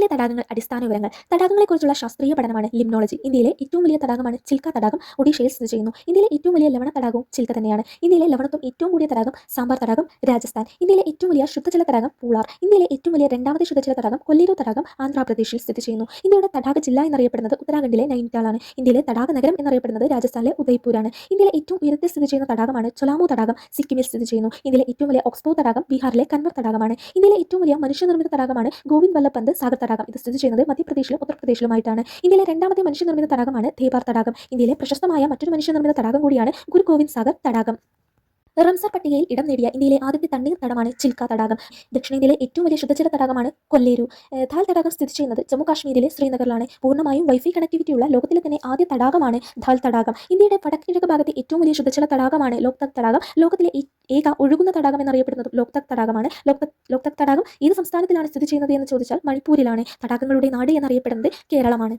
ഇന്ത്യയിലെ തടാകങ്ങൾ. അടിസ്ഥാന വിവരങ്ങൾ. തടാകങ്ങളെക്കുറിച്ചുള്ള ശാസ്ത്രീയ പഠനമാണ് ലിംനോളജി. ഇന്ത്യയിലെ ഏറ്റവും വലിയ തടാകമാണ് ചിൽക്ക തടാകം. ഒഡീഷയിൽ സ്ഥിതി ചെയ്യുന്നു. ഇന്ത്യയിലെ ഏറ്റവും വലിയ ലവണ തടാകവും ചിൽക്ക തന്നെയാണ്. ഇന്ത്യയിലെ ലവണത്വം ഏറ്റവും കൂടിയ തടാകം സാമ്പാർ തടാകം, രാജസ്ഥാൻ. ഇന്ത്യയിലെ ഏറ്റവും വലിയ ശുദ്ധജല തടാകം പൂളാർ. ഇന്ത്യയിലെ ഏറ്റവും വലിയ രണ്ടാമത്തെ ശുദ്ധജല തടാകം കൊല്ലേരു തടാകം ആന്ധ്രാപ്രദേശിൽ സ്ഥിതി ചെയ്യുന്നു. ഇന്ത്യയുടെ തടാക ജില്ല എന്നറിയപ്പെടുന്നത് ഉത്തരാഖണ്ഡിലെ നൈനിറ്റാലാണ്. ഇന്ത്യയിലെ തടാക നഗരം എന്നറിയപ്പെടുന്നത് രാജസ്ഥാനിലെ ഉദയ്പൂരാണ്. ഇന്ത്യയിലെ ഏറ്റവും ഉയരത്തിൽ സ്ഥിതി ചെയ്യുന്ന തടാകമാണ് ചൊലാമു തടാകം, സിക്കിമിൽ സ്ഥിതി ചെയ്യുന്നു. ഇന്ത്യയിലെ ഏറ്റവും വലിയ ഓക്സ്ബോ തടാകം ബീഹാറിലെ കൻവർ തടാകമാണ്. ഇന്ത്യയിലെ ഏറ്റവും വലിയ മനുഷ്യനിർമ്മിത തടാകമാണ് ഗോവിന്ദ് വല്ലഭ് പന്ത് സാഗർ തടാകം. ഇത് സ്ഥിതി ചെയ്യുന്നത് മധ്യപ്രദേശിലും ഉത്തർപ്രദേശിലുമായിട്ടാണ്. ഇന്ത്യയിലെ രണ്ടാമത്തെ മനുഷ്യനിർമ്മിത തടാകമാണ് ധേബാർ തടാകം. ഇന്ത്യയിലെ പ്രശസ്തമായ മറ്റൊരു മനുഷ്യനിർമ്മിത തടാകം കൂടിയാണ് ഗുരു ഗോവിന്ദ് സാഗർ തടാകം. റംസാർ പട്ടികയിൽ ഇടം നേടിയ ഇന്ത്യയിലെ ആദ്യത്തെ തണ്ണീർത്തടമാണ് ചിൽക്ക തടാകം. ദക്ഷിണേന്ത്യയിലെ ഏറ്റവും വലിയ ശുദ്ധജല തടാകമാണ് കൊല്ലേരു. ധാൽ തടാകം സ്ഥിതി ചെയ്യുന്നത് ജമ്മു കാശ്മീരിലെ ശ്രീനഗറിലാണ്. പൂർണ്ണമായും വൈഫൈ കണക്ടിവിറ്റിയുള്ള ലോകത്തിലെ തന്നെ ആദ്യ തടാകമാണ് ധാൽ തടാകം. ഇന്ത്യയുടെ വടക്കിഴക്ക് ഭാഗത്തെ ഏറ്റവും വലിയ ശുദ്ധജല തടാകമാണ് ലോക്തക് തടാകം. ലോകത്തിലെ ഏക ഒഴുകുന്ന തടാകം എന്നറിയപ്പെടുന്നത് ലോക്തക് തടാകമാണ്. ലോക്തക് തടാകം ഏത് സംസ്ഥാനത്തിലാണ് സ്ഥിതി ചെയ്യുന്നത് എന്ന് ചോദിച്ചാൽ മണിപ്പൂരിലാണ്. തടാകങ്ങളുടെ നാട് എന്നറിയപ്പെടുന്നത് കേരളമാണ്.